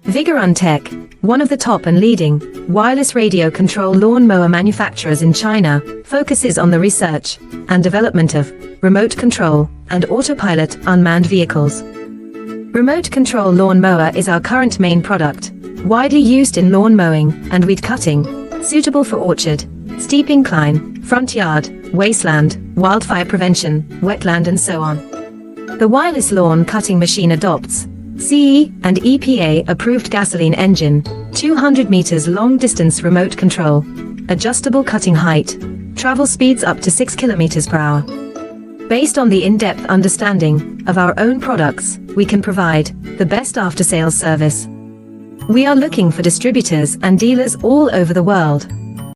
Vigorun Tech, one of the top and leading wireless radio control lawn mower manufacturers in China, focuses on the research and development of remote control and autopilot unmanned vehicles. Remote control lawn mower is our current main product, widely used in lawn mowing and weed cutting, suitable for orchard, steep incline, front yard, wasteland, wildfire prevention, wetland and so on. The wireless lawn cutting machine adopts CE and EPA approved gasoline engine, 200 meters long distance remote control, adjustable cutting height, travel speeds up to 6 kilometers per hour. Based on the in-depth understanding of our own products, we can provide the best after-sales service. We are looking for distributors and dealers all over the world.